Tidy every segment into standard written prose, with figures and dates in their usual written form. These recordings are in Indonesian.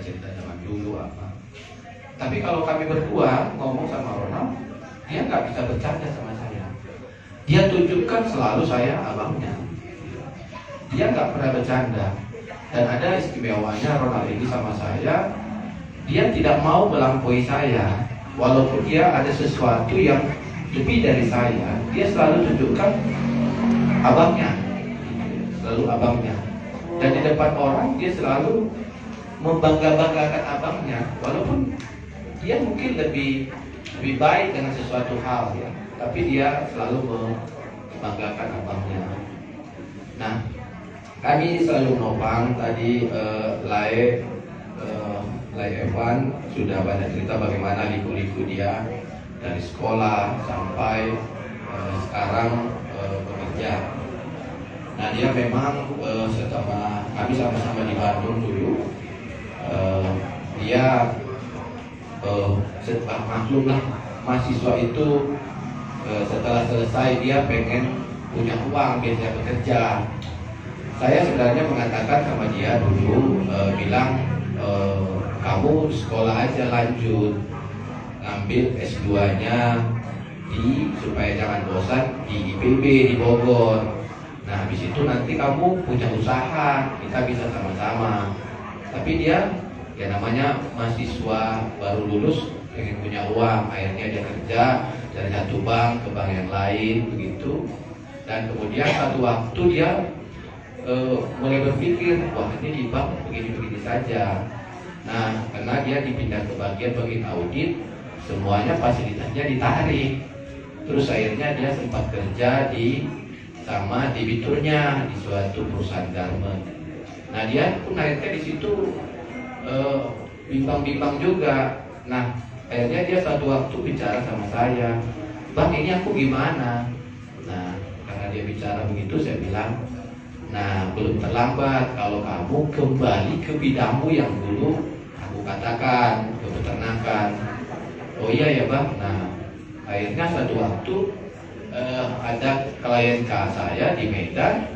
cerita zaman dulu apa. Tapi kalau kami berdua ngomong sama Ronald, dia nggak bisa bercanda sama saya. Dia tunjukkan selalu saya abangnya. Dia nggak pernah bercanda. Dan ada istimewanya Ronald ini sama saya, dia tidak mau melampaui saya. Walaupun dia ada sesuatu yang lebih dari saya, dia selalu tunjukkan abangnya, selalu abangnya. Dan di depan orang dia selalu membangga-banggakan abangnya, walaupun dia mungkin lebih baik dengan sesuatu hal ya, tapi dia selalu membanggakan abangnya. Nah, kami selalu menopang tadi Lai Evan sudah banyak cerita bagaimana liku-liku dia dari sekolah sampai sekarang bekerja. Nah, dia memang setelah kami sama-sama di Bandung dulu, dia maklum lah, mahasiswa itu setelah selesai dia pengen punya uang biar bekerja. Saya sebenarnya mengatakan sama dia dulu, bilang kamu sekolah aja lanjut, ngambil S2-nya supaya jangan bosan di IPB di Bogor. Nah, habis itu nanti kamu punya usaha, kita bisa sama-sama. Tapi dia, ya namanya mahasiswa baru lulus, pengen punya uang, akhirnya dia kerja dari satu bank ke bank yang lain, begitu. Dan kemudian satu waktu dia mulai berpikir, wah ini di bank begini-begini saja. Nah, karena dia dipindah ke bagian audit, semuanya fasilitasnya ditarik. Terus akhirnya dia sempat kerja sama debiturnya di suatu perusahaan garment. Nah, dia pun akhirnya di situ bimbang-bimbang juga. Nah, akhirnya dia suatu waktu bicara sama saya, bang ini aku gimana? Nah, karena dia bicara begitu, saya bilang, nah belum terlambat kalau kamu kembali ke bidangmu yang dulu aku katakan, ke peternakan. Oh iya ya bang. Nah, akhirnya suatu waktu ada klien saya di Medan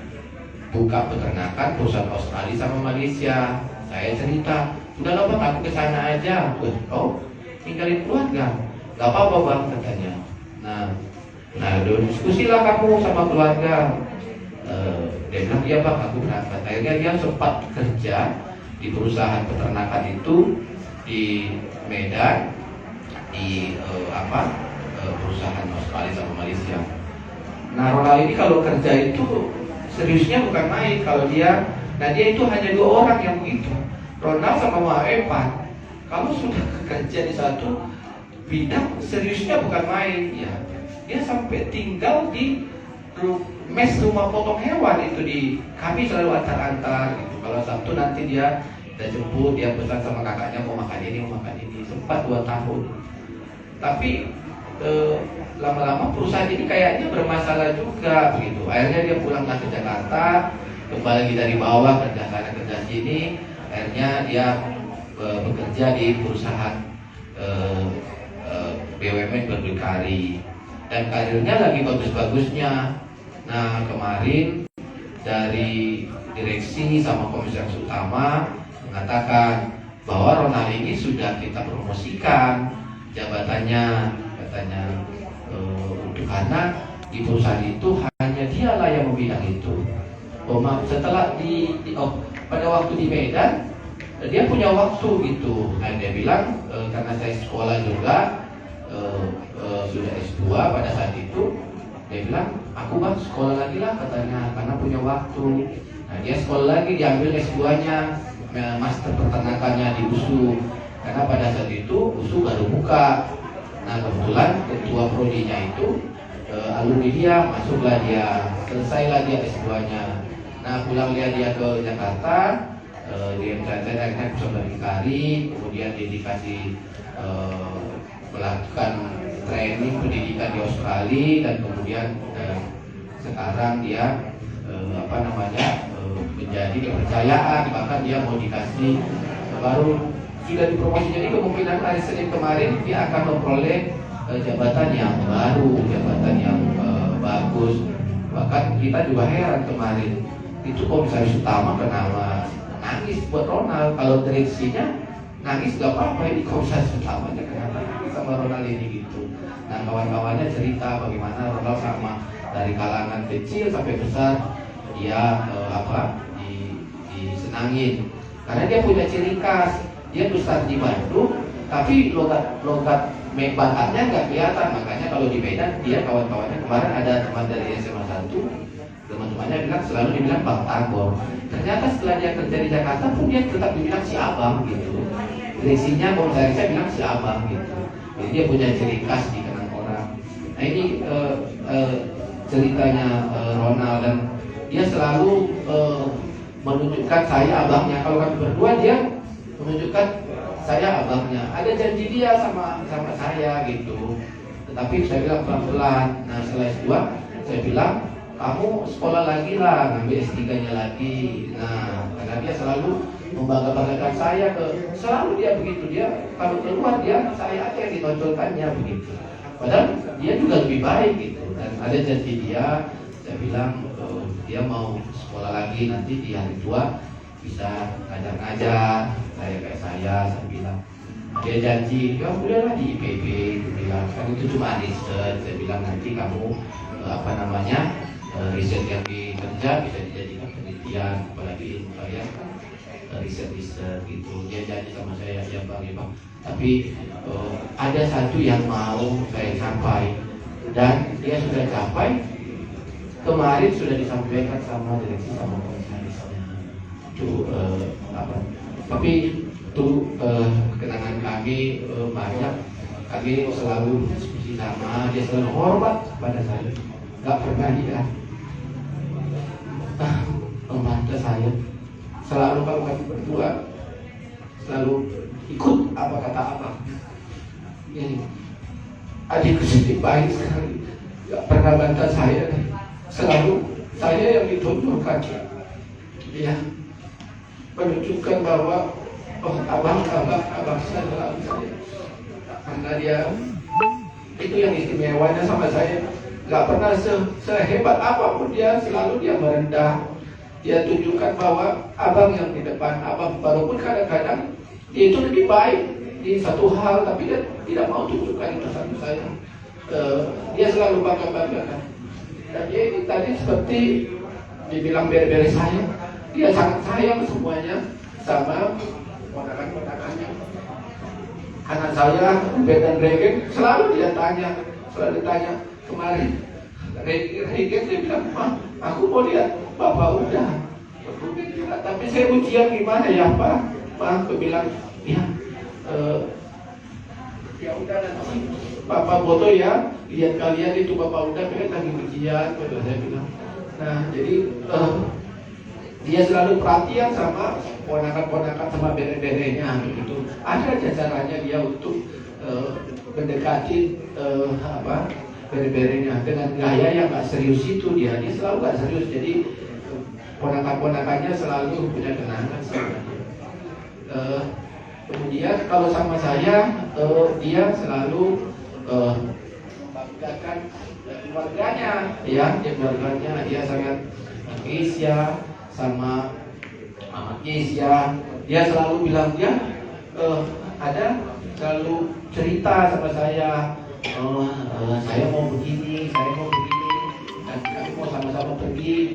buka peternakan perusahaan Australia sama Malaysia. Saya cerita, udah bang aku kesana aja. Oh, tinggalin keluarga? Gak apa-apa bang katanya. Nah diskusilah kamu sama keluarga. Dia bilang iya bang aku berangkat. Akhirnya dia sempat kerja di perusahaan peternakan itu di Medan, di perusahaan Australia sama Malaysia. Nah, Ronald ini kalau kerja itu seriusnya bukan main. Kalau dia itu hanya 2 orang yang begitu, Ronald sama Mbak Evan. Kalau sudah kerja di satu bidang, seriusnya bukan main ya. Dia sampai tinggal di mes rumah potong hewan itu kami selalu antar-antar gitu. Kalau Sabtu nanti dia jemput, dia pesan sama kakaknya mau makan ini. Sempat 2 tahun. Tapi lama-lama perusahaan ini kayaknya bermasalah juga begitu. Akhirnya dia pulang ke Jakarta, kembali lagi dari bawah kerja sana kerja sini. Akhirnya dia bekerja di perusahaan BUMN berdikari dan karirnya lagi bagus-bagusnya. Nah, kemarin dari direksi sama komisaris utama mengatakan bahwa Ronald ini sudah kita promosikan jabatannya, katanya karena di perusahaan itu hanya dialah yang membilang itu. Setelah pada waktu di Medan dia punya waktu gitu. Nah, dia bilang karena saya sekolah juga sudah S2 pada saat itu, dia bilang aku bang sekolah lagi lah katanya karena punya waktu. Nah, dia sekolah lagi, diambil S2-nya, master peternakannya di USU karena pada saat itu USU baru buka. Nah, kebetulan ketua prodinya itu alumni dia, masuklah dia, selesailah dia S2-nya. Nah, pulanglah dia ke Jakarta, dia akhirnya bisa berdikari, kemudian dia dikasih melakukan training pendidikan di Australia dan kemudian sekarang dia menjadi kepercayaan, bahkan dia mau dikasih baru sudah dipromosi. Jadi kemungkinan hari Senin kemarin dia akan memperoleh jabatan yang baru, jabatan yang bagus. Bahkan kita juga heran kemarin itu komisaris utama kenapa nangis buat Ronald. Kalau direksinya nangis gak apa-apa, ini konversasi utamanya kenapa sama Ronald ini gitu. Nah kawan-kawannya cerita bagaimana Ronald sama dari kalangan kecil sampai besar dia disenangin karena dia punya ciri khas. Dia besar di Bandung tapi logat Bataknya nggak kelihatan. Makanya kalau di Medan dia kawan-kawannya, kemarin ada teman dari SMA 1, teman-temannya bilang selalu dibilang Bang Tagor. Ternyata setelah dia kerja di Jakarta pun dia tetap dibilang si Abang gitu. Direksinya komisarisnya bilang si Abang gitu. Jadi dia punya ciri khas dikenang orang. Nah ini ceritanya Ronald, dan dia selalu menunjukkan saya abangnya. Kalau kami berdua dia menunjukkan saya abangnya. Ada janji dia sama saya gitu. Tetapi saya bilang pelan-pelan. Nah setelah S2 saya bilang kamu sekolah lagi lah, ngambil S3-nya lagi. Nah karena dia selalu membangga-banggakan saya selalu dia begitu. Dia kalau keluar dia saya aja yang ditonjolkannya begitu. Padahal dia juga lebih baik gitu. Dan ada janji dia, saya bilang dia mau sekolah lagi nanti di hari tua bisa ngajar-ngajar kayak saya bilang. Dia janji, ya udahlah di IPB, dia bilang kan itu cuma riset. Saya bilang nanti kamu riset yang dikerja bisa dijadikan penelitian, apalagi ilmu kalian kan riset gitu. Dia janji sama saya, ya bang. Tapi ada satu yang mau saya capai dan dia sudah capai. Kemarin sudah disampaikan sama direksi sama komisarisnya. Itu tapi itu kenangan kami banyak. Kami selalu diskusi sama dia, selalu hormat pada saya. Gak pernah dia membantah saya. Selalu kalau kami berdua selalu ikut apa kata abang. Ini adikku sedih baik sekali, gak pernah bantah saya. Selalu saya yang ditunjukkan, ya, menunjukkan bahwa abang saya selalu saya, karena dia itu yang istimewanya sama saya. Gak pernah sehebat apapun dia, selalu dia merendah. Dia tunjukkan bahwa abang yang di depan, abang walaupun kadang-kadang dia itu lebih baik di satu hal, tapi dia tidak mau tunjukkan itu sama saya. Dia selalu bangga-banggakan. Dan dia ini tadi seperti dibilang bere-bere saya, dia sangat sayang semuanya sama ponakan-ponakannya. Anak saya, Ben dan Regen, selalu dia tanya kemarin. Regen dia bilang, "Ma, aku mau lihat Bapak udah." Aku bilang, "Tapi saya ujian gimana ya Pak?" Aku bilang, "Ya, ya udah nanti Bapak foto ya, lihat kalian itu Bapak udah kan lagi ujian," saya bilang. Nah jadi dia selalu perhatian sama ponakan-ponakan sama bere-berenya begitu. Ada caranya dia untuk mendekati bere-berenya dengan gaya yang gak serius itu. Dia selalu gak serius, jadi ponakan-ponakannya selalu punya kenangan sama dia. Kemudian kalau sama saya, dia selalu membanggakan keluarganya, ya, keluarganya. Dia sangat Keisha sama Mama Keisha. Dia selalu bilang dia selalu cerita sama saya, saya mau begini, dan kami mau sama-sama pergi